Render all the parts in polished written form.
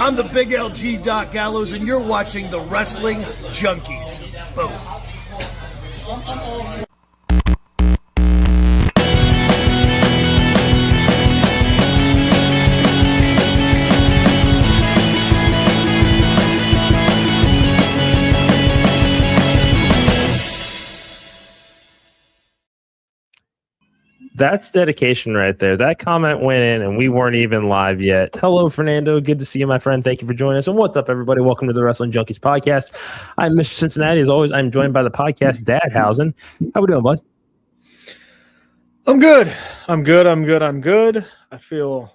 I'm the Big LG Doc Gallows, and you're watching the Wrestling Junkies. Boom. That's dedication right there. That comment went in and we weren't even live yet. Hello, Fernando. Good to see you, my friend. Thank you for joining us. And what's up, everybody? Welcome to the Wrestling Junkies Podcast. I'm Mr. Cincinnati. As always, I'm joined by the podcast Dadhausen. How we doing, bud? I'm good. I feel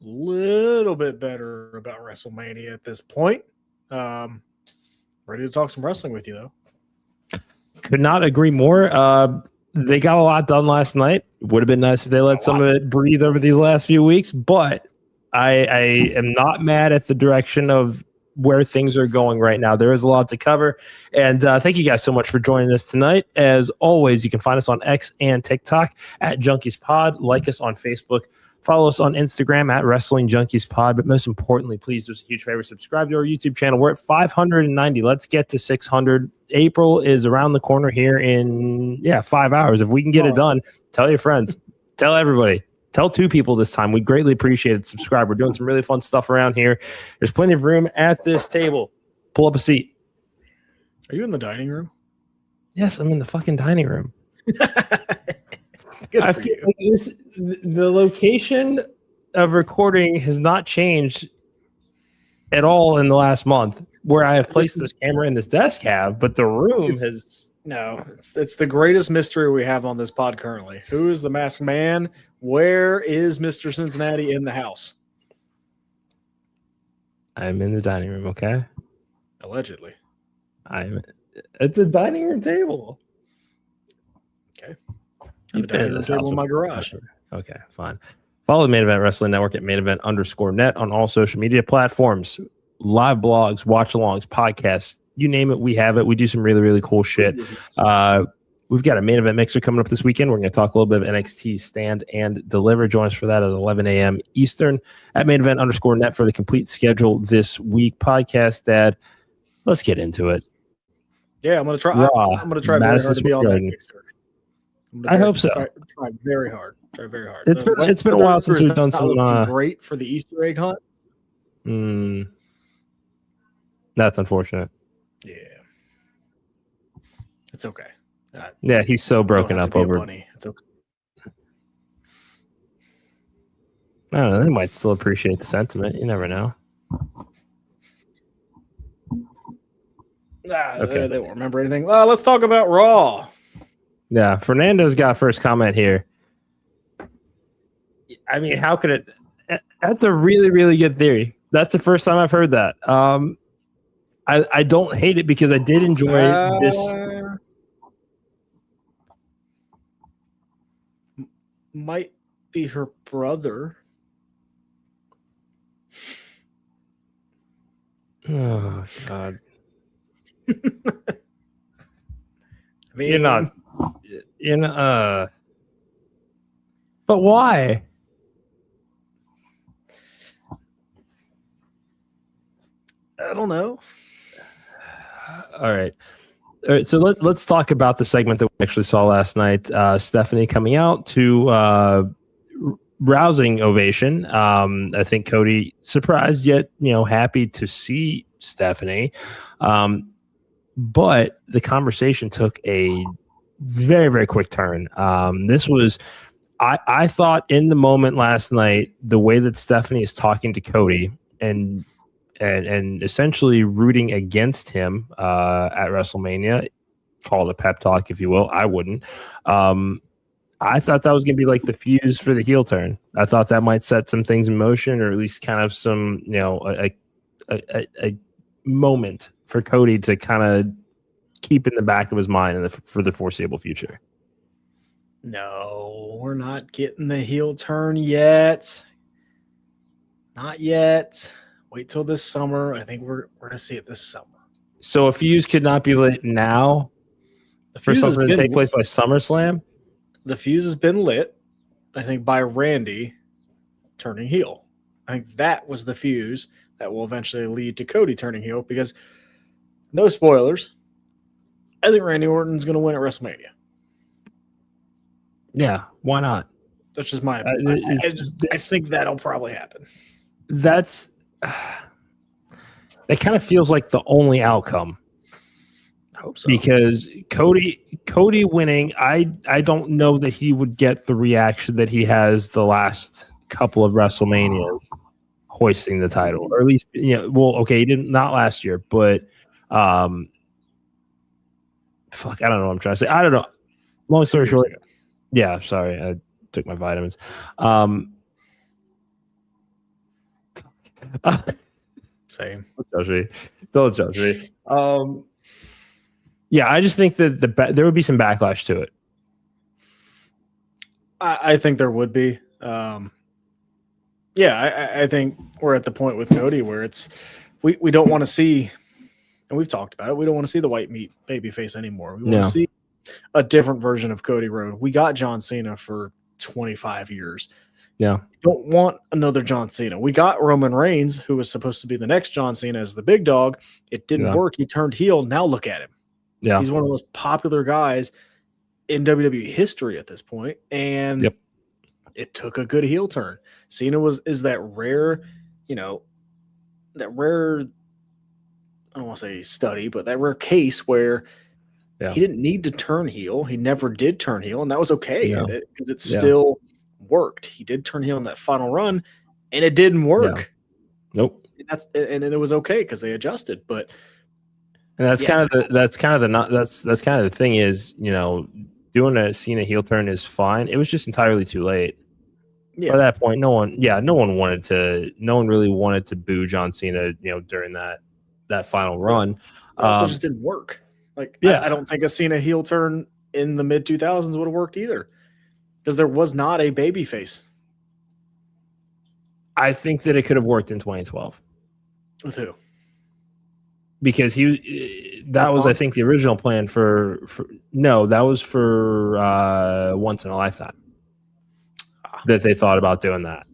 a little bit better about WrestleMania at this point. Ready to talk some wrestling with you, though. Could not agree more. They got a lot done last night. Would have been nice if they let some of it breathe over these last few weeks, but I am not mad at the direction of where things are going right now. There is a lot to cover, and thank you guys so much for joining us tonight. As always, you can find us on X and TikTok at Junkies Pod. Like us on Facebook. Follow us on Instagram at Wrestling Junkies Pod. But most importantly, please do us a huge favor. Subscribe to our YouTube channel. We're at 590. Let's get to 600. April is around the corner here in 5 hours. If we can get it done, tell your friends. Tell everybody. Tell 2 people this time. We greatly appreciate it. Subscribe. We're doing some really fun stuff around here. There's plenty of room at this table. Pull up a seat. Are you in the dining room? Yes, I'm in the fucking dining room. Good I for feel you. like the location of recording has not changed at all in the last month. Where I have placed this camera and this desk but the room has no. It's the greatest mystery we have on this pod currently. Who is the masked man? Where is Mr. Cincinnati in the house? I'm in the dining room. Okay, Allegedly. I'm at the dining room table. Okay. I have a dining room table in my garage. Okay, fine. Follow the Main Event Wrestling Network at mainevent_net on all social media platforms. Live blogs, watch-alongs, podcasts, you name it, we have it. We do some really, really cool shit. We've got a main event mixer coming up this weekend. We're going to talk a little bit of NXT Stand and Deliver. Join us for that at 11 a.m. Eastern at mainevent_net for the complete schedule this week. Podcast, Dad, let's get into it. Yeah, I'm going to try. I'm going to try Madison very hard to be on that mixer. I hope so. Try very hard. It's been a while since we've done some great for the Easter egg hunt. That's unfortunate. Yeah, it's okay. Yeah, he's so broken up over. It's okay. I don't know. They might still appreciate the sentiment. You never know. Okay, they won't remember anything. Let's talk about Raw. Yeah, Fernando's got first comment here. I mean, how could it? That's a really, really good theory. That's the first time I've heard that. I don't hate it because I did enjoy this. Might be her brother. Oh God! I mean, you're not. But why? I don't know. All right. So let's talk about the segment that we actually saw last night. Stephanie coming out to rousing ovation. I think Cody surprised yet happy to see Stephanie. But the conversation took a very, very quick turn. This was, I thought in the moment last night, the way that Stephanie is talking to Cody and essentially rooting against him at WrestleMania, call it a pep talk, if you will. I wouldn't. I thought that was going to be like the fuse for the heel turn. I thought that might set some things in motion, or at least kind of some, a moment for Cody to kind of keep in the back of his mind for the foreseeable future. No, we're not getting the heel turn yet. Not yet. Wait till this summer. I think we're going to see it this summer. So a fuse could not be lit now for something to take place by SummerSlam? The fuse has been lit, I think, by Randy turning heel. I think that was the fuse. that will eventually lead to Cody turning heel because no spoilers. I think Randy Orton's going to win at WrestleMania. Yeah, why not? That's just my opinion. I think that'll probably happen. That's it kind of feels like the only outcome. I hope so. Because Cody winning, I don't know that he would get the reaction that he has the last couple of WrestleManias hoisting the title. Or at least, he didn't, not last year, but I don't know what I'm trying to say. I don't know. Long story short, yeah, sorry, I took my vitamins. Same. Don't judge me. Yeah, I just think that there would be some backlash to it. I think there would be. I think we're at the point with Cody where it's we don't want to see, and we've talked about it, we don't want to see the white meat babyface anymore. We want to see a different version of Cody Rhodes. We got John Cena for 25 years. Yeah. We don't want another John Cena. We got Roman Reigns, who was supposed to be the next John Cena as the big dog. It didn't work. He turned heel. Now look at him. Yeah. He's one of the most popular guys in WWE history at this point. And it took a good heel turn. Cena is that rare, I don't want to say study, but that rare case where he didn't need to turn heel. He never did turn heel, and that was okay because it still worked. He did turn heel in that final run, and it didn't work. Yeah. Nope. And it was okay because they adjusted. But and that's kind of the thing is, doing a Cena heel turn is fine. It was just entirely too late. Yeah. By that point, no one really wanted to boo John Cena, during that final run. It also just didn't work. I don't think a Cena heel turn in the mid 2000s would have worked either, because there was not a baby face. I think that it could have worked in 2012. With who? Because that was, I think, the original plan for that was for Once in a Lifetime. That they thought about doing that.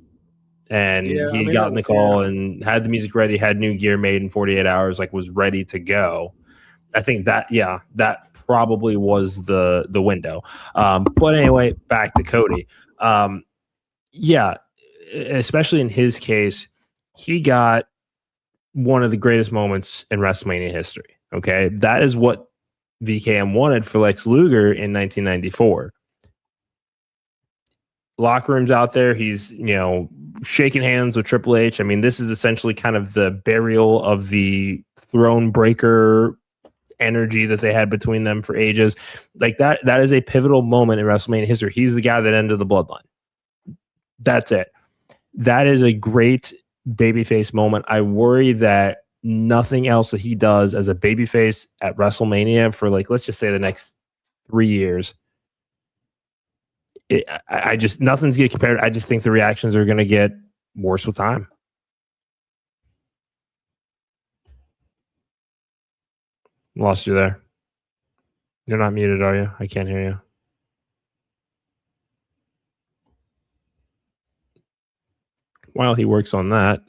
And he got in the call and had the music ready, had new gear made in 48 hours, was ready to go. I think that probably was the window. But anyway, back to Cody. Especially in his case, he got one of the greatest moments in WrestleMania history. Okay. That is what VKM wanted for Lex Luger in 1994. Locker room's out there. He's, shaking hands with Triple H. I mean, this is essentially kind of the burial of the throne breaker energy that they had between them for ages. That is a pivotal moment in WrestleMania history. He's the guy that ended the bloodline. That's it. That is a great babyface moment. I worry that nothing else that he does as a babyface at WrestleMania for let's just say the next 3 years, nothing's getting compared. I just think the reactions are going to get worse with time. Lost you there. You're not muted, are you? I can't hear you. While he works on that,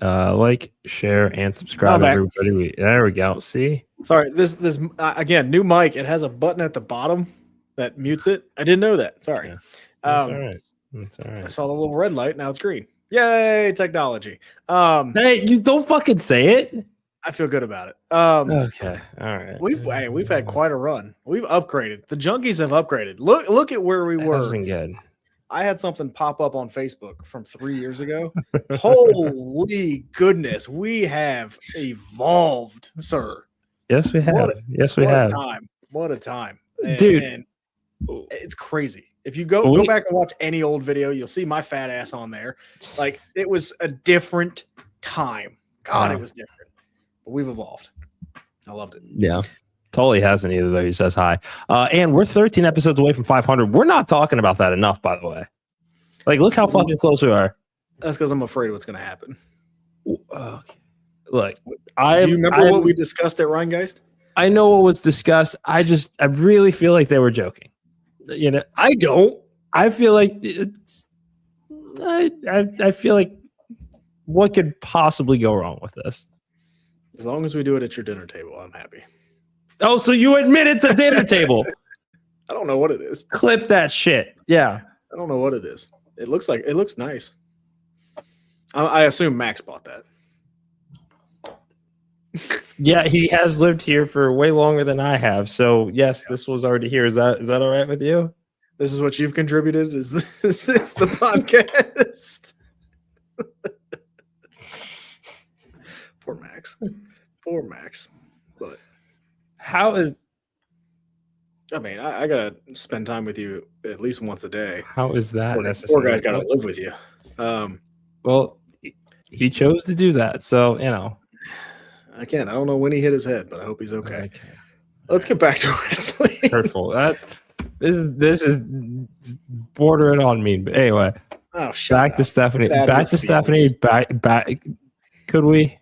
share, and subscribe, everybody. There we go. See? Sorry, this again, new mic. It has a button at the bottom that mutes it. I didn't know that. Sorry. Yeah. That's all right. That's all right. I saw the little red light. Now it's green. Yay, technology. Hey, you don't fucking say it. I feel good about it. Okay. All right. We've had quite a run. We've upgraded. The Junkies have upgraded. Look at where we were. That's been good. I had something pop up on Facebook from 3 years ago. Holy goodness, we have evolved, sir. Yes, we have. What a time, dude! And it's crazy. If you go back and watch any old video, you'll see my fat ass on there. It was a different time. God, it was different. But we've evolved. I loved it. Yeah. Tully hasn't either, though. He says hi. And we're 13 episodes away from 500. We're not talking about that enough, by the way. Look how fucking close we are. That's because I'm afraid of what's going to happen. Okay. Look, do you remember what we discussed at Rheingeist? I know what was discussed. I really feel like they were joking. I don't. I feel like it's. I feel like what could possibly go wrong with this? As long as we do it at your dinner table, I'm happy. Oh, so you admit it's a dinner table? I don't know what it is. Clip that shit. Yeah. I don't know what it is. It looks nice. I assume Max bought that. Yeah, he has lived here for way longer than I have. So yes, this was already here. Is that all right with you? This is what you've contributed? Is the podcast? Poor Max. But how is? I mean, I gotta spend time with you at least once a day. How is that necessary? Poor guy's gotta live with you. Well, he chose to do that, so I don't know when he hit his head, but I hope he's okay. Let's get back to wrestling. Hurtful. This is bordering on mean. But anyway, back to Stephanie. Back. Could we?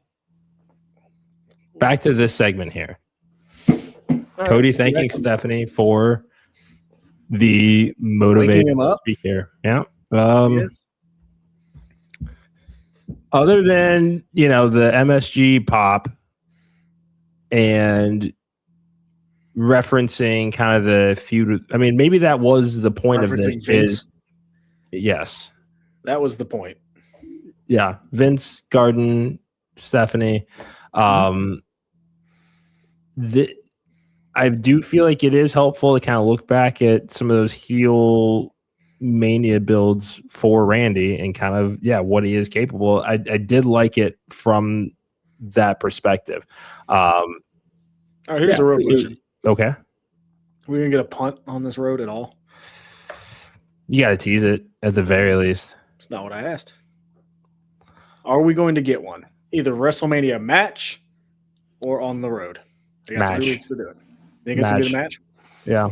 Back to this segment here. Cody thanking Stephanie for the motivating speak here. Yeah. Yes. Other than the MSG pop and referencing kind of the feud. I mean, maybe that was the point of this. Yes, that was the point. Yeah, Vince, Garden, Stephanie. I do feel like it is helpful to kind of look back at some of those heel mania builds for Randy and kind of what he is capable. I did like it from that perspective. All right, here's the road question. Okay, are we gonna get a punt on this road at all? You got to tease it at the very least. It's not what I asked. Are we going to get one? Either WrestleMania match or on the road? They got 3 weeks to do it. Think it's gonna be the match? Yeah.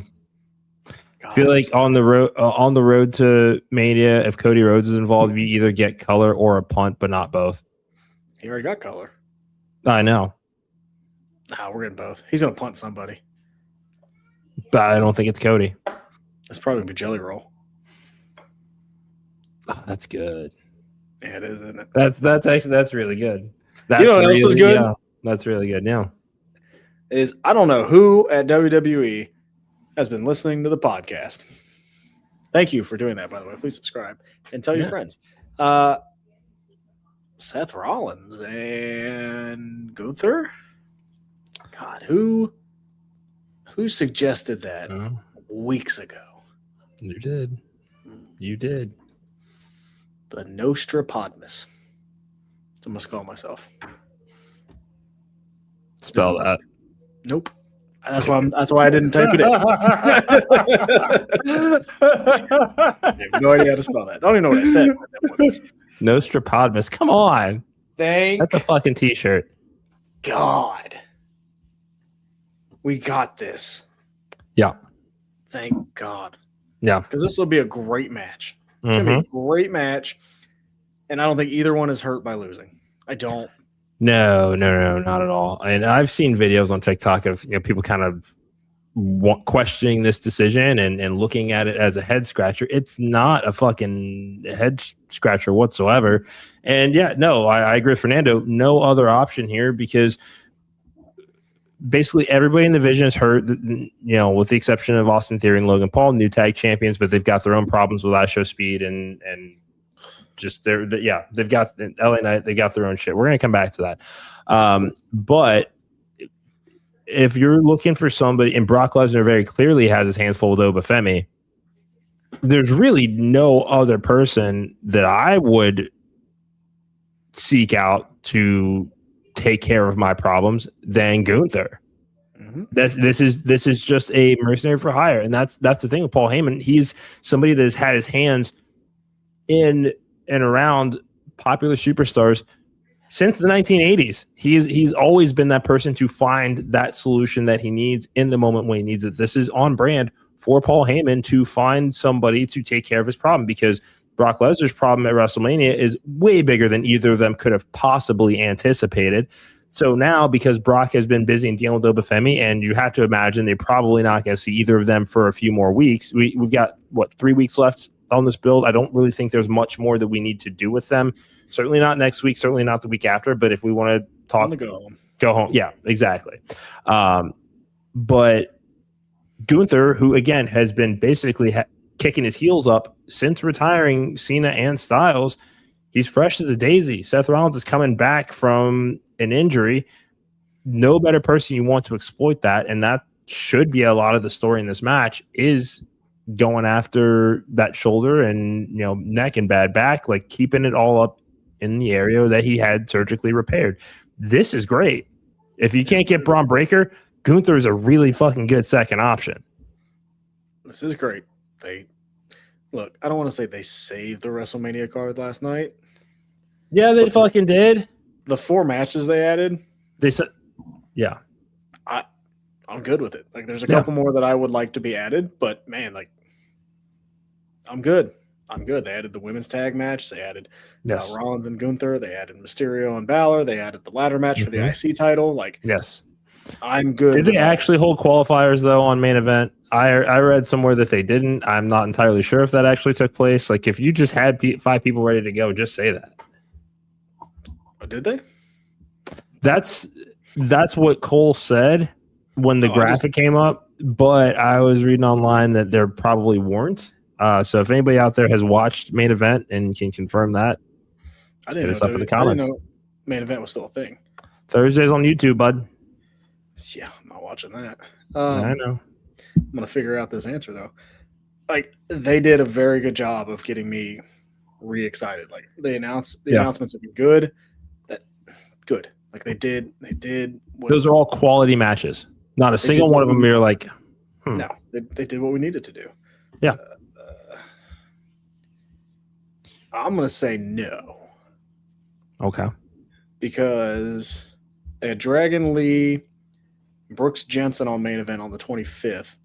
God, I feel like on the road to Mania, if Cody Rhodes is involved, you either get color or a punt, but not both. He already got color. I know. Nah, we're getting both. He's gonna punt somebody. But I don't think it's Cody. That's probably gonna be Jelly Roll. Oh, that's good. Yeah, it is, isn't it? That's really good. That's what else is good? Yeah, that's really good. Yeah. Is I don't know who at WWE has been listening to the podcast. Thank you for doing that, by the way. Please subscribe and tell your friends. Seth Rollins and Gunther. God, who suggested that weeks ago? You did. The Nostradamus. I must call myself. Spell that. Nope. That's why I didn't type it in. I have no idea how to spell that. I don't even know what I said. Nostradamus. Come on. Thank That's a fucking t-shirt. God. We got this. Yeah. Thank God. Yeah. Because this will be a great match. It's going to be a great match. And I don't think either one is hurt by losing. I don't. No, not at all. And I've seen videos on TikTok of people kind of questioning this decision and looking at it as a head scratcher. It's not a fucking head scratcher whatsoever. And I agree with Fernando. No other option here because basically everybody in the division is hurt. With the exception of Austin Theory and Logan Paul, new tag champions, but they've got their own problems with last show speed and just they've got LA Knight, they got their own shit. We're going to come back to that. But if you're looking for somebody, and Brock Lesnar very clearly has his hands full with Oba Femi, there's really no other person that I would seek out to take care of my problems than Gunther. This is just a mercenary for hire. And that's the thing with Paul Heyman. He's somebody that has had his hands in and around popular superstars since the 1980s. He's always been that person to find that solution that he needs in the moment when he needs it. This is on brand for Paul Heyman to find somebody to take care of his problem, because Brock Lesnar's problem at WrestleMania is way bigger than either of them could have possibly anticipated. So now, because Brock has been busy and dealing with Oba Femi, and you have to imagine they're probably not going to see either of them for a few more weeks. We've got, 3 weeks left on this build. I don't really think there's much more that we need to do with them. Certainly not next week, certainly not the week after. But if we want to talk, go home. Yeah, exactly. But Gunther, who again has been basically kicking his heels up since retiring Cena and Styles, he's fresh as a daisy. Seth Rollins is coming back from an injury. No better person you want to exploit that, and that should be a lot of the story in this match is going after that shoulder and neck and bad back, like keeping it all up in the area that he had surgically repaired. This is great. If you can't get Braun Breaker, Gunther is a really fucking good second option. This is great. Look, I don't want to say they saved the WrestleMania card last night. Yeah, they fucking did. The 4 matches they added. They said, yeah. I'm good with it. Like, there's a couple more that I would like to be added, but man, like, I'm good. They added the women's tag match. They added Rollins and Gunther. They added Mysterio and Balor. They added the ladder match for the IC title. Like, yes, I'm good. Did they actually hold qualifiers though on main event? I read somewhere that they didn't. I'm not entirely sure if that actually took place. Like, if you just had 5 people ready to go, just say that. Oh, did they? That's what Cole said when the graphic came up. But I was reading online that there probably weren't. So if anybody out there has watched main event and can confirm that, I didn't know. Up in the comments. I didn't know main event was still a thing. Thursdays on YouTube, bud. Yeah, I'm not watching that. I know. I'm gonna figure out this answer though. Like, they did a very good job of getting me re-excited. Like, the announcements have been good. Good. Like, they did. Those are all quality matches. Not a single one of them. You're like, no, they did what we needed to do. Yeah. I'm gonna say no. Okay. Because they had Dragon Lee, Brooks Jensen on main event on the 25th.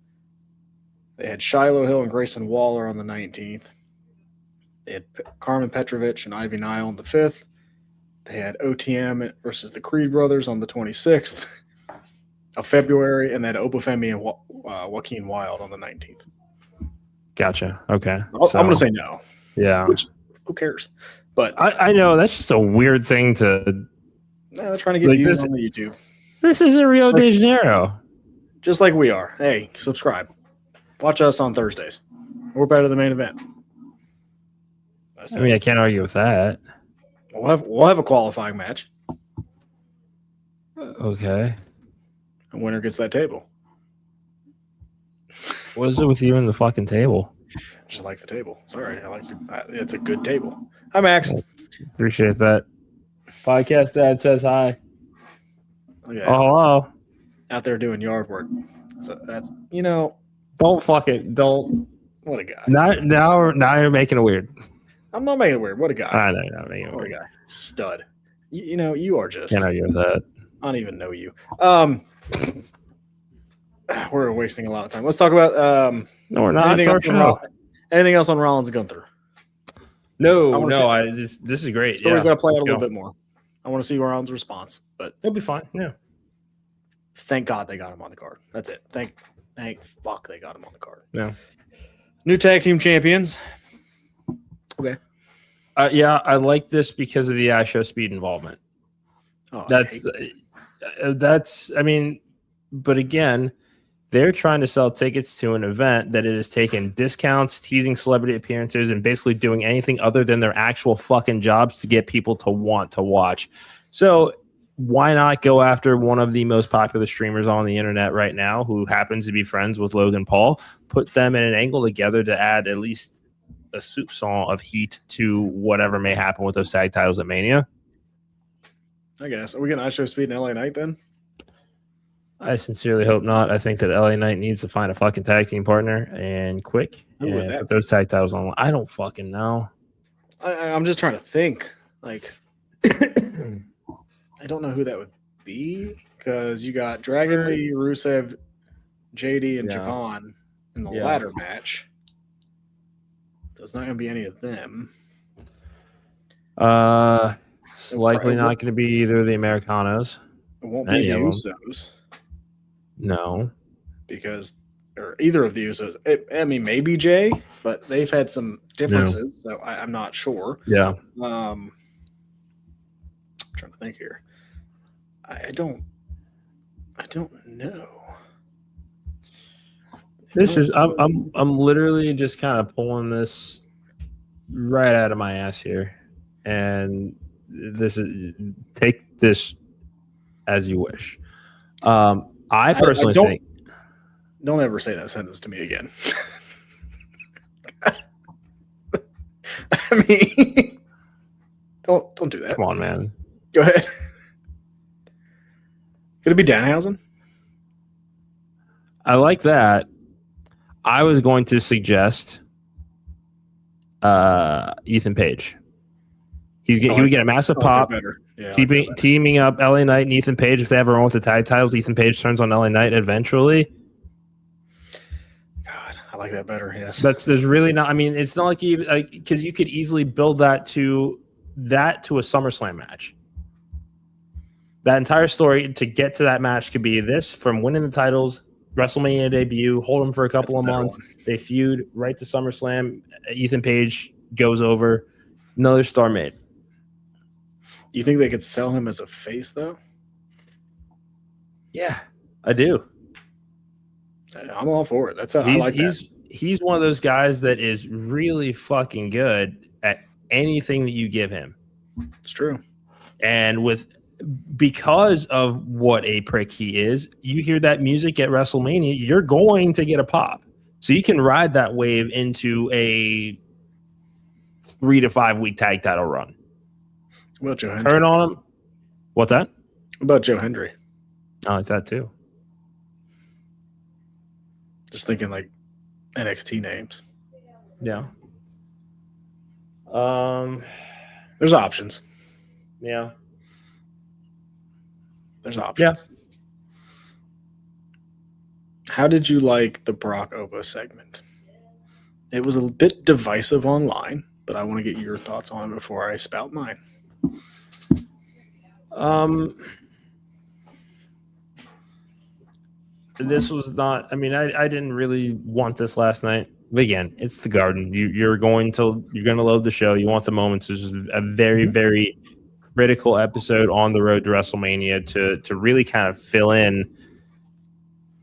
They had Shiloh Hill and Grayson Waller on the 19th. They had Carmen Petrovich and Ivy Nile on the 5th. They had OTM versus the Creed Brothers on the 26th of February, and then Oba Femi and Joaquin Wilde on the 19th. Gotcha. Okay. I'm going to say no. Yeah. Which, who cares? But I know that's just a weird thing to. They're trying to get views on the YouTube. This isn't Rio de Janeiro. Just like we are. Hey, subscribe. Watch us on Thursdays. We're better than main event. I can't argue with that. We'll have a qualifying match. Okay. The winner gets that table. What is it with you and the fucking table? Just like the table. Sorry, I like it's a good table. Hi, Max. Appreciate that. Podcast Dad says hi. Okay. Oh, hello. Out there doing yard work. So that's Don't fuck it. Don't. What a guy. Now you're making it weird. I'm not making it weird. What a guy. I know you're not making it weird. What a guy. Stud. You are just. Can't argue with that. I don't even know you. We're wasting a lot of time. Let's talk about no, we're not. Anything else on Rollins and Gunther? No. This is great. Story's got to play out a little bit more. I want to see Rollins' response, but it'll be fine. Yeah. Thank God they got him on the card. That's it. Thank fuck they got him on the card. Yeah. New tag team champions. Okay. I like this because of the iShow Speed involvement. Oh, that's. I mean, but again, they're trying to sell tickets to an event that it has taken discounts, teasing celebrity appearances, and basically doing anything other than their actual fucking jobs to get people to want to watch. So why not go after one of the most popular streamers on the internet right now who happens to be friends with Logan Paul, put them in an angle together to add at least a soupçon of heat to whatever may happen with those tag titles at Mania? I guess. Are we going to iShow Speed in LA Knight then? I sincerely hope not. I think that LA Knight needs to find a fucking tag team partner and quick. And put those tag titles on. I don't fucking know. I'm just trying to think. Like, I don't know who that would be because you got Dragon Lee, Rusev, JD, and Javon in the ladder match. So it's not going to be any of them. It's likely not going to be either of the Americanos. It won't be the Usos. No. Because, or either of the Usos. Maybe Jay, but they've had some differences, so I'm not sure. Yeah. I'm trying to think here. I don't know. I'm literally just kind of pulling this right out of my ass here, and take this as you wish. I personally think. Don't ever say that sentence to me again. I mean, don't do that. Come on, man. Go ahead. Could it be Danhausen? I like that. I was going to suggest Ethan Page. He would get a massive pop. Yeah, teaming up LA Knight and Ethan Page. If they ever run with the tag titles, Ethan Page turns on LA Knight eventually. God, I like that better. Yes, there's really not. I mean, it's not like because you could easily build that to a SummerSlam match. That entire story to get to that match could be this: from winning the titles, WrestleMania debut, hold them for a couple of months, they feud right to SummerSlam. Ethan Page goes over, another star made. You think they could sell him as a face, though? Yeah, I do. I'm all for it. I like that. He's one of those guys that is really fucking good at anything that you give him. It's true. And because of what a prick he is, you hear that music at WrestleMania, you're going to get a pop. So you can ride that wave into a 3 to 5 week tag title run. What about Joe Hendry? Turn on him. What's that? What about Joe Hendry? I like that too. Just thinking like NXT names. Yeah. There's options. Yeah. There's options. Yeah. How did you like the Brock Oba segment? It was a bit divisive online, but I want to get your thoughts on it before I spout mine. This was not. I mean, I didn't really want this last night. But again, it's the Garden. You're going to love the show. You want the moments. This is a very, very critical episode on the road to WrestleMania to really kind of fill in,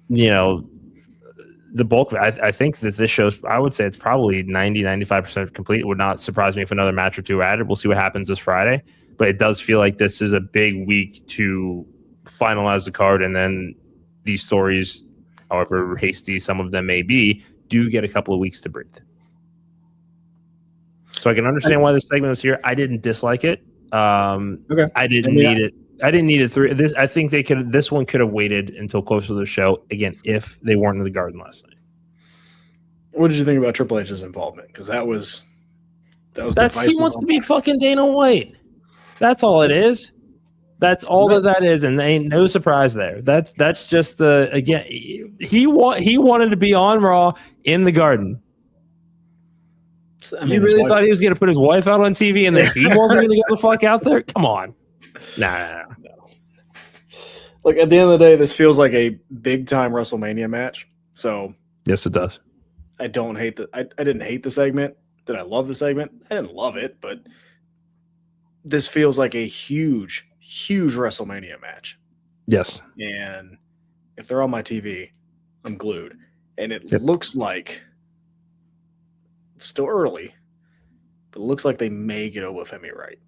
the bulk of it. I think that this show's, I would say it's probably 90-95% complete. It would not surprise me if another match or two are added. We'll see what happens this Friday. But it does feel like this is a big week to finalize the card, and then these stories, however hasty some of them may be, do get a couple of weeks to breathe. So I can understand why this segment was here. I didn't dislike it. Okay. I didn't need it. I didn't need it. I think this one could have waited until closer to the show, again, if they weren't in the Garden last night. What did you think about Triple H's involvement? Because that was he wants to be fucking Dana White. That's all it is. That's all that is, and there ain't no surprise there. That's just again, he wanted to be on Raw in the Garden. You really thought he was going to put his wife out on TV and that he wasn't going to go the fuck out there? Come on. Nah. Look, at the end of the day, this feels like a big-time WrestleMania match. So yes, it does. I don't hate I didn't hate the segment. Did I love the segment? I didn't love it, but this feels like a huge WrestleMania match. Yes. And if they're on my TV, I'm glued. And it looks like it's still early, but it looks like they may get Oba Femi right.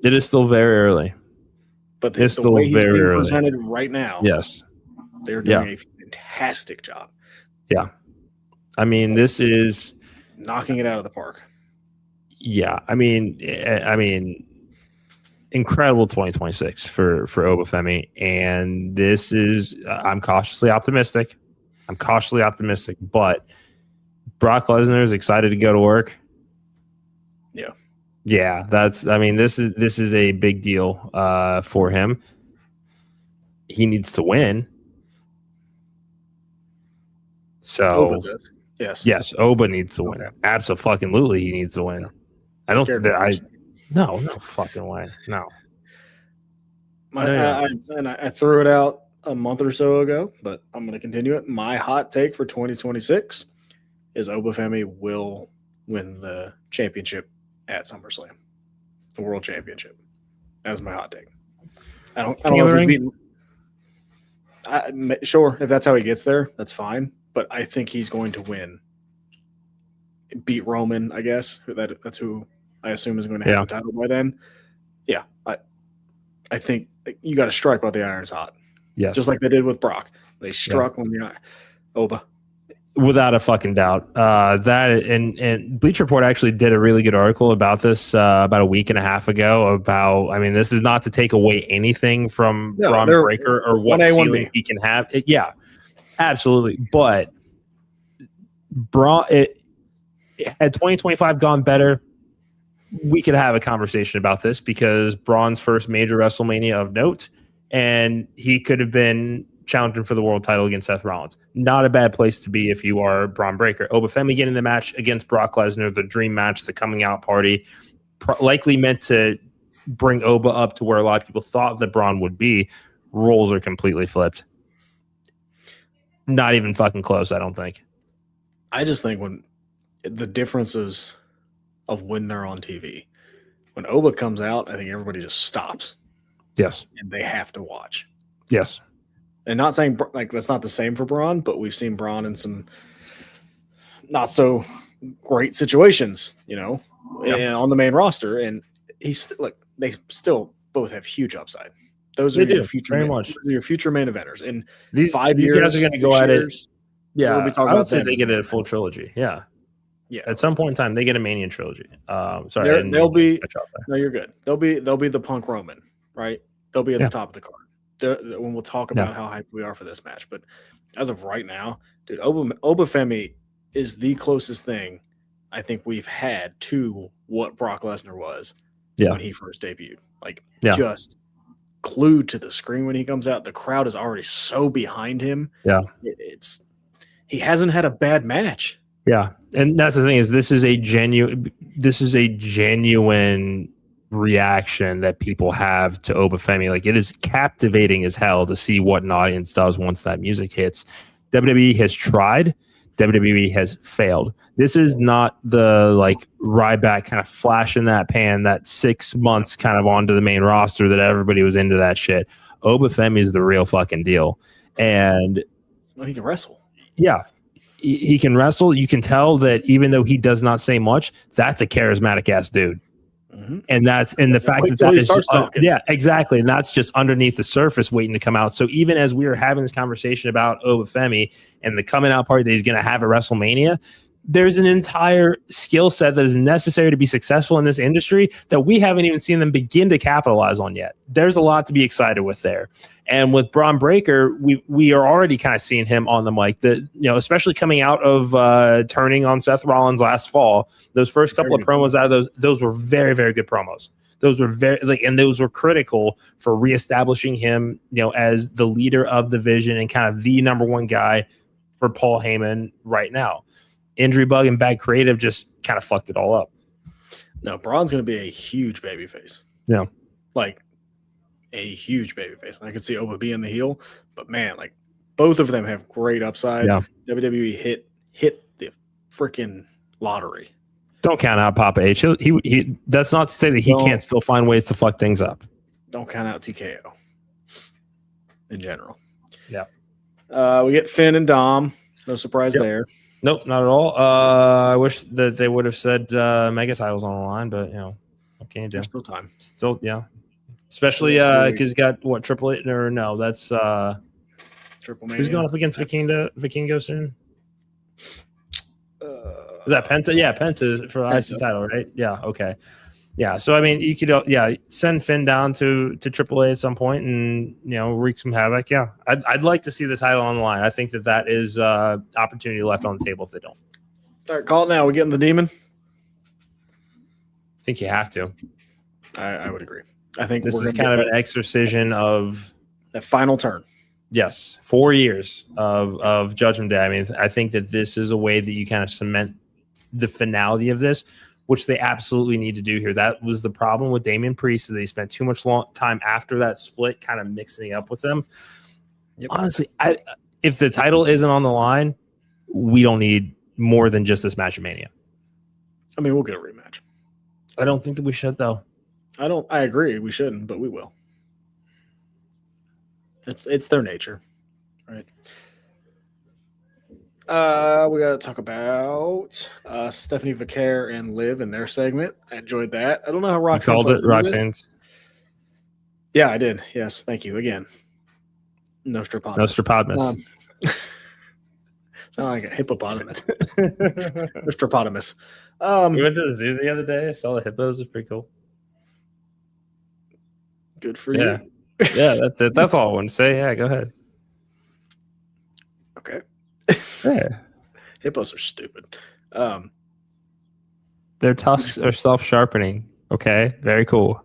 It is still very early. But the way he's being presented right now, yes, they're doing a fantastic job. Yeah. I mean, this is knocking it out of the park. Yeah. I mean, incredible 2026 for Oba Femi. And this is, I'm cautiously optimistic, but Brock Lesnar is excited to go to work. Yeah. Yeah, this is a big deal for him. He needs to win. So yes, Oba needs to win. Absolutely, he needs to win. I don't. No fucking way. No. I threw it out a month or so ago, but I'm going to continue it. My hot take for 2026 is Oba Femi will win the championship at SummerSlam, the World Championship. That's my hot take. I don't know if he's beaten. Sure, if that's how he gets there, that's fine. But I think he's going to win. Beat Roman, I guess. That's who I assume is going to have the title by then. Yeah, I think you got to strike while the iron's hot. Yes, just like they did with Brock. They struck when the Oba. Without a fucking doubt. That and Bleacher Report actually did a really good article about this about a week and a half ago about, I mean, this is not to take away anything from Braun Breaker or what ceiling he can have. Yeah, absolutely. But had 2025 gone better, we could have a conversation about this because Braun's first major WrestleMania of note, and he could have been challenging for the world title against Seth Rollins. Not a bad place to be if you are Braun Breaker. Oba Femi getting the match against Brock Lesnar, the dream match, the coming out party, likely meant to bring Oba up to where a lot of people thought that Braun would be. Roles are completely flipped. Not even fucking close, I don't think. I just think when the differences of when they're on TV, when Oba comes out, I think everybody just stops. Yes. And they have to watch. Yes. And not saying like that's not the same for Braun, but we've seen Braun in some not so great situations, and on the main roster. And he's they still both have huge upside. Those are your future main eventers. In these 5 years, guys are going to go at it. Yeah, we'll be talking about they get a full trilogy. Yeah. At some point in time, they get a Mania trilogy. Sorry, they'll be. No, you're good. They'll be the Punk Roman, right? They'll be at the top of the card. When we'll talk about how hyped we are for this match. But as of right now, dude, Oba Femi is the closest thing I think we've had to what Brock Lesnar was when he first debuted. Just glued to the screen when he comes out. The crowd is already so behind him. Yeah. He hasn't had a bad match. Yeah. And that's the thing is this is a genuine reaction that people have to Oba Femi. Like, it is captivating as hell to see what an audience does once that music hits. WWE has tried. WWE has failed. This is not the Ryback kind of flash in that pan, that 6 months kind of onto the main roster that everybody was into that shit. Oba Femi is the real fucking deal. And he can wrestle. Yeah. He can wrestle. You can tell that even though he does not say much, that's a charismatic ass dude. Mm-hmm. And the fact that is just, exactly. And that's just underneath the surface waiting to come out. So even as we were having this conversation about Oba Femi and the coming out party that he's going to have at WrestleMania, there's an entire skill set that is necessary to be successful in this industry that we haven't even seen them begin to capitalize on yet. There's a lot to be excited with there. And with Braun Breaker, we are already kind of seeing him on the mic. Especially coming out of turning on Seth Rollins last fall, those first couple of promos out of those were very, very good promos. Those were and those were critical for reestablishing him, as the leader of the vision and kind of the number one guy for Paul Heyman right now. Injury bug and bad creative just kind of fucked it all up. No, Braun's going to be a huge babyface. Yeah. A huge babyface. And I could see Oba being the heel, but man, both of them have great upside. Yeah. WWE hit the freaking lottery. Don't count out Papa H. He that's not to say that he can't still find ways to fuck things up. Don't count out TKO in general. Yeah. We get Finn and Dom. No surprise there. Nope, not at all. I wish that they would have said mega titles on the line, but what can you do? There's still time. Still, yeah. Especially because you got Triple H or no? That's Triple Mania. Who's going up against Vikingo soon? Is that Penta? Yeah, Penta for the IC title, right? Yeah, okay. Yeah, so I mean, you could send Finn down to Triple A at some point and wreak some havoc. Yeah, I'd like to see the title on the line. I think that is opportunity left on the table if they don't. All right, call it now. We getting the Demon? I think you have to. I would agree. I think this is kind of an exorcism of that final turn. Yes, 4 years of Judgment Day. I mean, I think that this is a way that you kind of cement the finality of this. which they absolutely need to do here. That was the problem with Damian Priest. They spent too much time after that split kind of mixing up with them. Yep. Honestly, if the title isn't on the line, we don't need more than just this match of Mania. I mean, we'll get a rematch. I don't think that we should, though. I agree. We shouldn't, but we will. It's their nature, right? We got to talk about Stephanie Vaquer and Liv in their segment. I enjoyed that. I don't know how Roxanne called it Roxanne's. Yeah, I did. Yes, thank you again. Nostradamus. Sound like a hippopotamus. Nostradamus. We went to the zoo the other day. I saw the hippos. It's pretty cool. Good for you. Yeah, that's it. That's all I want to say. Yeah, go ahead. Okay. Yeah. Hippos are stupid. Their tusks are self-sharpening. Okay, very cool.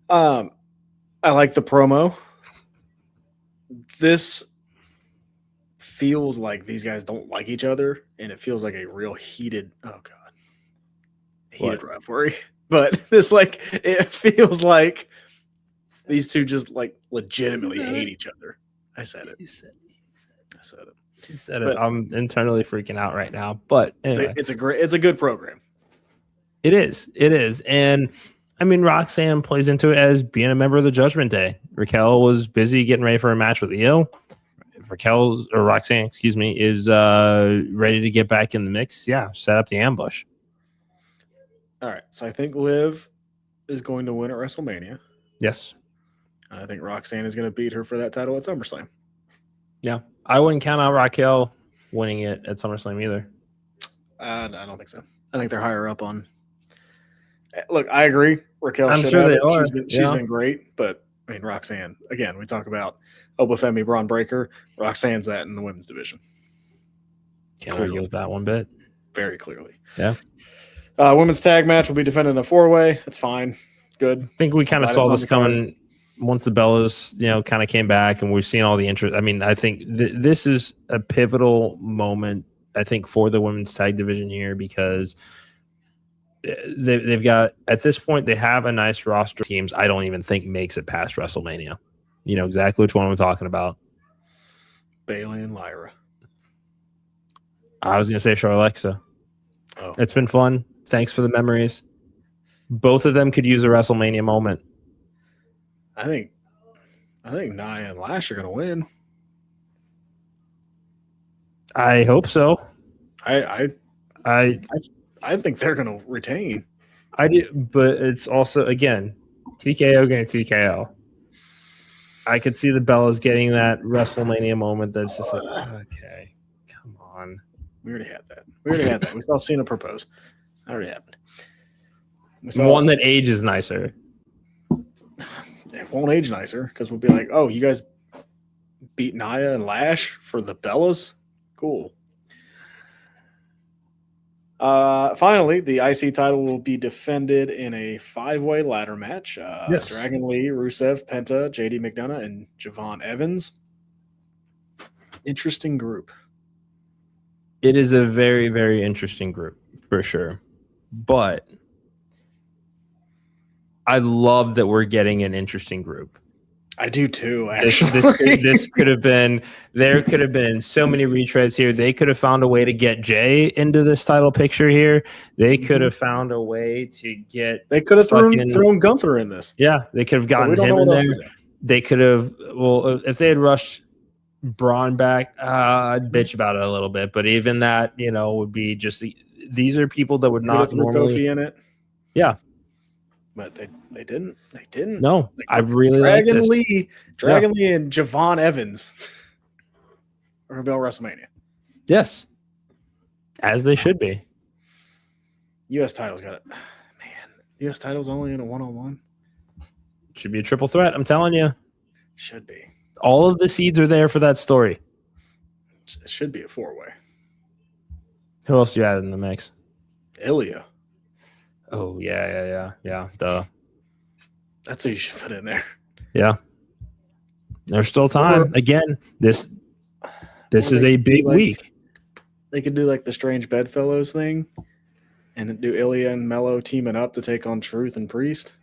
I like the promo. This feels like these guys don't like each other, and it feels like a real heated rivalry. But this, like, it feels like these two just like legitimately hate each other. I said it. I said it. You said it. I'm internally freaking out right now. But anyway. It's a good program. It is. And I mean, Roxanne plays into it as being a member of the Judgment Day. Raquel was busy getting ready for a match with Io. Roxanne, is ready to get back in the mix. Yeah, set up the ambush. All right. So I think Liv is going to win at WrestleMania. Yes. I think Roxanne is going to beat her for that title at SummerSlam. Yeah. I wouldn't count out Raquel winning it at SummerSlam either. I don't think so. I think they're higher up on. Look, I agree. Raquel I'm should sure have they it. are. She's been great, but I mean, Roxanne, again, we talk about Oba Femi, Braun Breaker. Roxanne's that in the women's division. Can't argue with that one bit. Very clearly. Yeah. Women's tag match will be defended in a 4-way. That's fine. Good. I think we kind of saw this coming once the Bellas, kind of came back, and we've seen all the interest. I mean, I think this is a pivotal moment, I think, for the women's tag division here, because they've got, at this point, they have a nice roster of teams. I don't even think makes it past WrestleMania. You know exactly which one I'm talking about. Bayley and Lyra. I was going to say Charlexa. Oh. It's been fun. Thanks for the memories. Both of them could use a WrestleMania moment. I think Nia and Lash are going to win. I hope so. I think they're going to retain. I do, but it's also, again, TKO going to TKO. I could see the Bellas getting that WrestleMania moment that's just like, okay, come on. We already had that. We saw Cena propose. That already happened. One that ages nicer. It won't age nicer because we'll be like, oh, you guys beat Nia and Lash for the Bellas? Cool. Finally, the IC title will be defended in a 5-way ladder match. Yes. Dragon Lee, Rusev, Penta, JD McDonough, and Javon Evans. Interesting group. It is a very, very interesting group, for sure. But I love that we're getting an interesting group. I do too, actually. This could have been, there could have been so many retreads here. They could have found a way to get Jay into this title picture here. They could have found a way to get. They could have thrown Gunther in this. Yeah, they could have gotten him in there. They could have, if they had rushed Braun back, I'd bitch about it a little bit. But even that, would be just, these are people that would not normally. Kofi in it. Yeah. But they didn't. They didn't. No, I really like this. Dragon Lee and Javon Evans are about WrestleMania. Yes, as they should be. U.S. title's got it. Man, U.S. title's only in a 1-on-1. Should be a triple threat. I'm telling you. Should be. All of the seeds are there for that story. It should be a 4-way. Who else you add in the mix? Ilya. Oh, yeah. Duh. That's who you should put in there. Yeah. There's still time. Again, this is a big week. They could do like the Strange Bedfellows thing And do Ilya and Melo teaming up to take on Truth and Priest?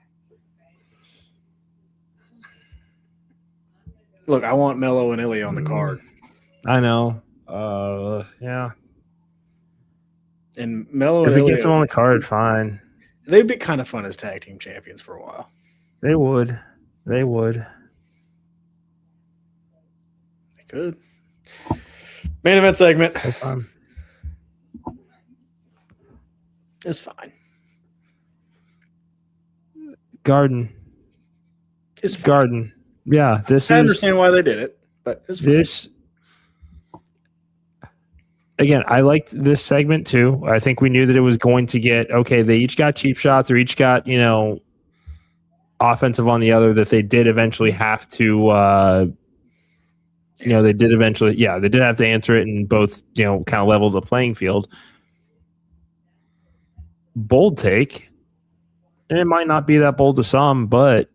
Look, I want Melo and Ilya on the card. I know. Yeah. And Melo if and it Ilya, gets them on the card, fine. They'd be kind of fun as tag team champions for a while. They would. They would. They could. Main event segment. That's fine. It's fine. Garden. It's fine. Garden. Yeah, I understand why they did it, but it's fine. Again, I liked this segment too. I think we knew that it was going to get they each got cheap shots or each got, offensive on the other, that they did eventually have to they did have to answer it and both, kind of level the playing field. Bold take. And it might not be that bold to some, but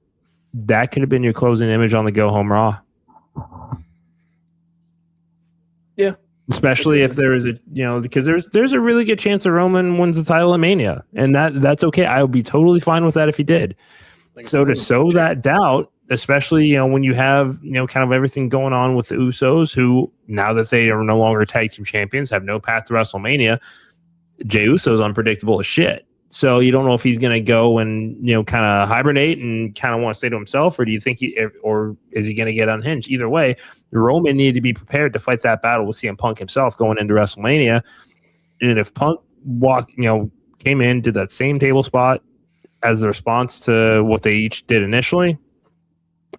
that could have been your closing image on the Go Home Raw. Yeah. Especially if there is because there's a really good chance that Roman wins the title at Mania. And that's okay. I would be totally fine with that if he did. So to sow that doubt, especially, when you have, kind of everything going on with the Usos, who now that they are no longer tag team champions, have no path to WrestleMania, Jey Uso's unpredictable as shit. So you don't know if he's going to go and, kind of hibernate and kind of want to stay to himself, or do you think or is he going to get unhinged? Either way, Roman needed to be prepared to fight that battle with CM Punk himself going into WrestleMania. And if Punk came in, did that same table spot as the response to what they each did initially,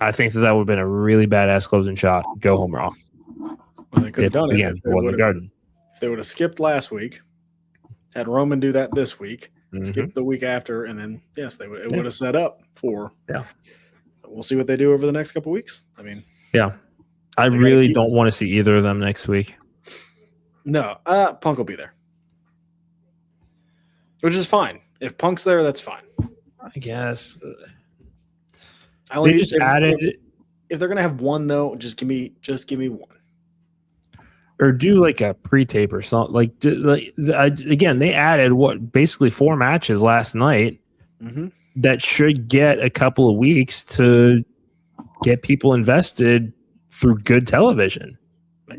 I think that would have been a really badass closing shot. Go Home Raw. Well, they could have done it again. If they would have skipped last week, had Roman do that this week, skip the week after, and then it would have set up for. Yeah, so we'll see what they do over the next couple weeks. I mean, I really don't want to see either of them next week. No, Punk will be there, which is fine. If Punk's there, that's fine. I guess. If they're gonna have one though, just give me one. Or do like a pre-tape or something. Again, they added basically 4 matches last night that should get a couple of weeks to get people invested through good television.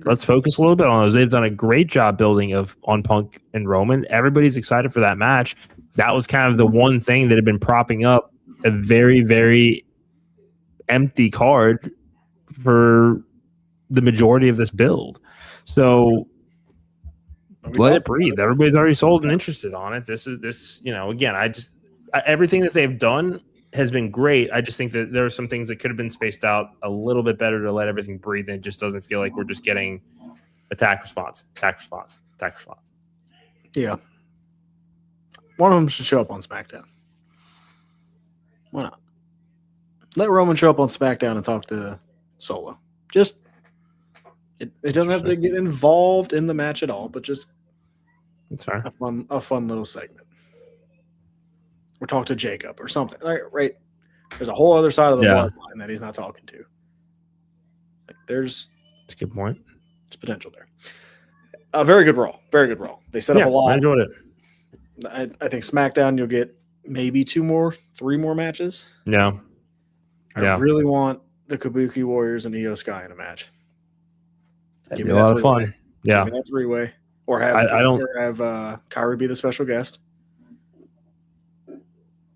Let's focus a little bit on those. They've done a great job building on Punk and Roman. Everybody's excited for that match. That was kind of the one thing that had been propping up a very, very empty card for the majority of this build. So let it breathe. Everybody's already sold and interested on it. Again, everything that they've done has been great. I just think that there are some things that could have been spaced out a little bit better to let everything breathe. And it just doesn't feel like we're just getting attack response. Yeah. One of them should show up on SmackDown. Why not? Let Roman show up on SmackDown and talk to Solo. It doesn't have to get involved in the match at all, but just it's fair. A fun little segment. Or talk to Jacob or something. Right? There's a whole other side of the bloodline that he's not talking to. It's a good point. There's potential there. Very good Raw. Very good Raw. They set up a lot. I enjoyed it. I think SmackDown you'll get maybe 3 more matches. Yeah. I really want the Kabuki Warriors and Io Sky in a match. Give me a lot of fun. Yeah. Give me that 3-way. Or have Kyrie be the special guest.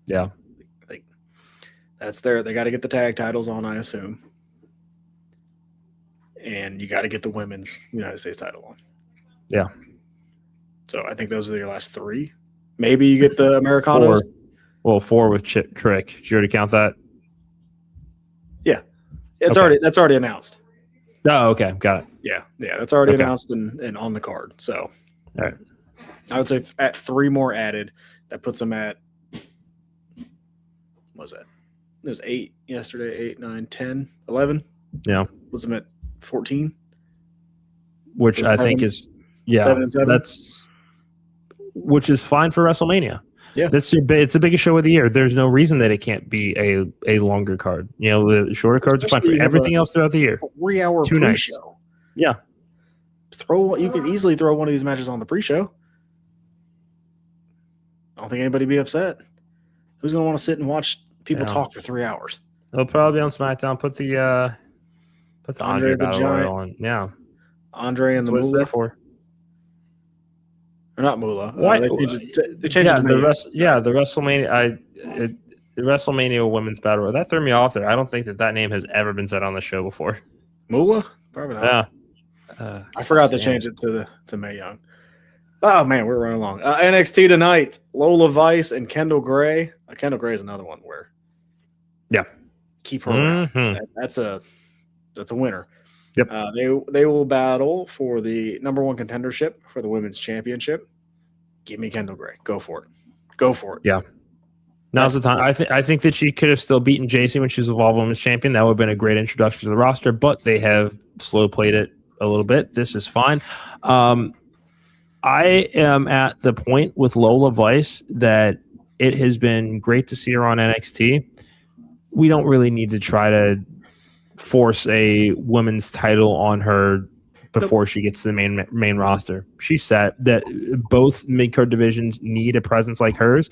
Yeah. That's there. They got to get the tag titles on, I assume. And you got to get the women's United States title on. Yeah. So I think those are your last 3. Maybe you get the Americanos. 4 with Trick. Did you already count that? Yeah. That's already announced. Oh, okay. Got it. Yeah. That's already announced and on the card. So all right. I would say at 3 more added, that puts them at what was that? It was 8 yesterday, 8, 9, 10, 11. Yeah. Puts them at 14. Which I think is 7 and 7. Which is fine for WrestleMania. Yeah. It's the biggest show of the year. There's no reason that it can't be a longer card. The shorter cards are fine for everything else throughout the year. 3-hour pre-show. Yeah. You can easily throw one of these matches on the pre-show. I don't think anybody would be upset. Who's going to want to sit and watch people talk for 3 hours? They'll probably on SmackDown put the Andre the Battle Giant Royal on. Yeah. Andre and That's the what it's there Moolah. for. Or not Moolah. What? They changed it to the WrestleMania. The WrestleMania Women's Battle Royal. That threw me off there. I don't think that name has ever been said on the show before. Moolah? Probably not. Yeah. I forgot to change it to Mae Young. Oh man, we're running along. NXT tonight: Lola Vice and Kendall Gray. Kendall Gray is another one where, keep her around. That's a winner. Yep. They will battle for the number one contendership for the women's championship. Give me Kendall Gray. Go for it. Yeah. Now's the time. I think that she could have still beaten JC when she was Evolve Women's Champion. That would have been a great introduction to the roster, but they have slow played it a little bit. This is fine. I am at the point with Lola Vice that it has been great to see her on NXT. We don't really need to try to force a women's title on her before she gets to the main roster. She said that both mid-card divisions need a presence like hers.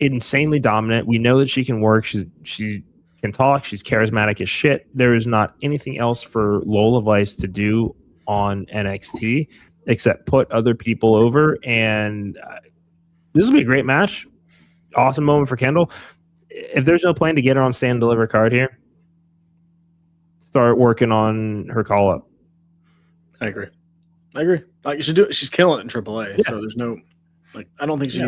Insanely dominant. We know that she can work. She can talk. She's charismatic as shit. There is not anything else for Lola Vice to do on NXT except put other people over. And this will be a great match. Awesome moment for Kendall. If there's no plan to get her on stand and deliver card here, start working on her call up. I agree. Like she's killing it in AAA. So there's no I don't think she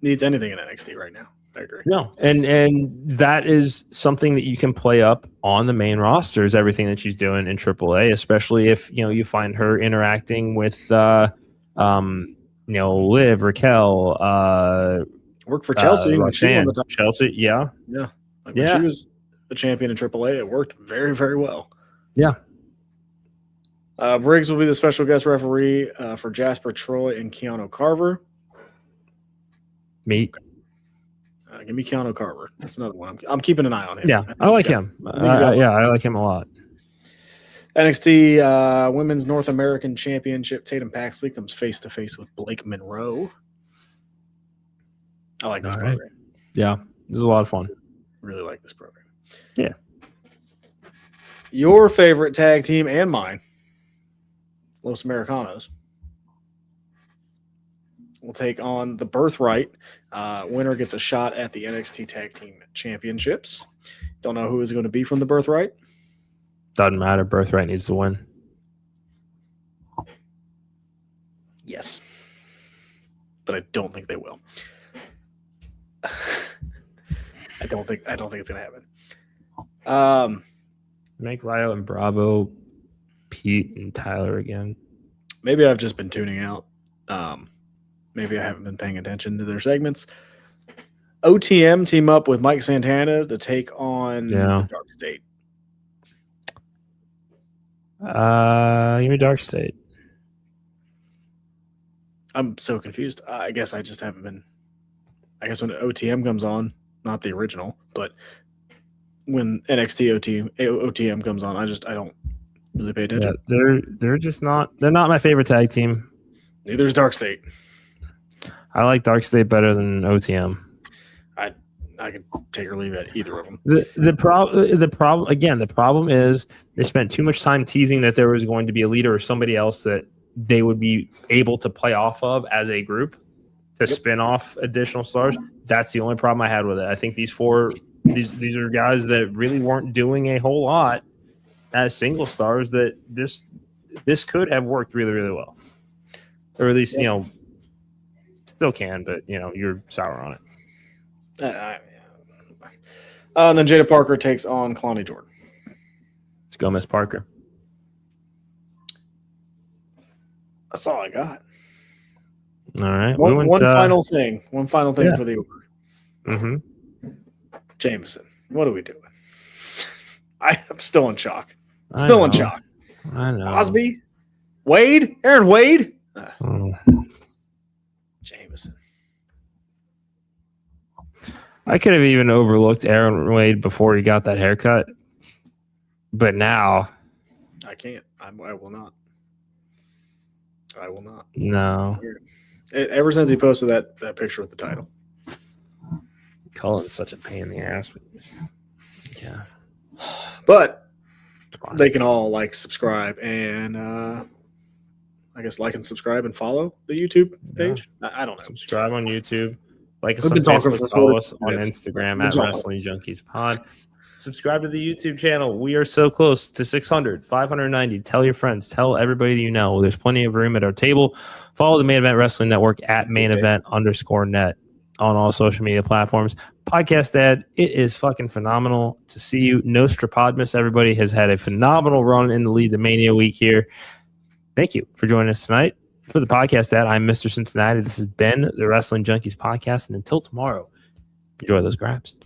needs anything in NXT right now. I agree. No, and that is something that you can play up on the main roster is everything that she's doing in AAA, especially if you find her interacting with Liv, Raquel, work for Chelsea. Roxanne, Chelsea, yeah. When she was the champion in AAA, it worked very, very well. Yeah. Briggs will be the special guest referee for Jasper Troy and Keanu Carver. Me. Give me Keanu Carver. That's another one. I'm keeping an eye on him. Yeah, I like him. I like him a lot. NXT Women's North American Championship. Tatum Paxley comes face to face with Blake Monroe. I like this program. Yeah, this is a lot of fun. Really like this program. Yeah. Your favorite tag team and mine, Los Americanos, will take on the Birthright. Winner gets a shot at the NXT Tag Team Championships. Don't know who is going to be from the Birthright. Doesn't matter. Birthright needs to win. Yes. But I don't think they will. I don't think it's going to happen. Make Ryo and Bravo, Pete and Tyler again. Maybe I've just been tuning out. Maybe I haven't been paying attention to their segments. OTM team up with Mike Santana to take on the Dark State. Give me Dark State. I'm so confused. I guess I just haven't been. I guess when OTM comes on, not the original, but when NXT OTM comes on, I don't really pay attention. Yeah, they're just not. They're not my favorite tag team. Neither is Dark State. I like Dark State better than OTM. I could take or leave at either of them. The problem is they spent too much time teasing that there was going to be a leader or somebody else that they would be able to play off of as a group to spin off additional stars. That's the only problem I had with it. I think these are guys that really weren't doing a whole lot as single stars. That this could have worked really, really well, or at least still can. But you're sour on it. And then Jada Parker takes on Kalani Jordan. Let's go, Miss Parker. That's all I got. All right. One final thing for the order. Mm-hmm. Jameson, what are we doing? I'm still in shock. Still in shock. I know. Osby? Wade? Aaron Wade? Jameson. I could have even overlooked Aaron Wade before he got that haircut. But now. I can't. I will not. I will not. No. Ever since he posted that picture with the title. Cullen's such a pain in the ass. Yeah. But they can all like, subscribe, and I guess like and subscribe and follow the YouTube page. Yeah. I don't know. Subscribe on YouTube. Like us on Facebook, follow us on Instagram at Wrestling Junkies Pod. Subscribe to the YouTube channel. We are so close to 600, 590. Tell your friends. Tell everybody you know. There's plenty of room at our table. Follow the Main Event Wrestling Network at mainevent_net on all social media platforms. Podcast Dad, it is fucking phenomenal to see you. Nostradamus, everybody has had a phenomenal run in the lead to Mania week here. Thank you for joining us tonight. For the Podcast Dad, I'm Mr. Cincinnati. This has been the Wrestling Junkies Podcast. And until tomorrow, enjoy those grabs.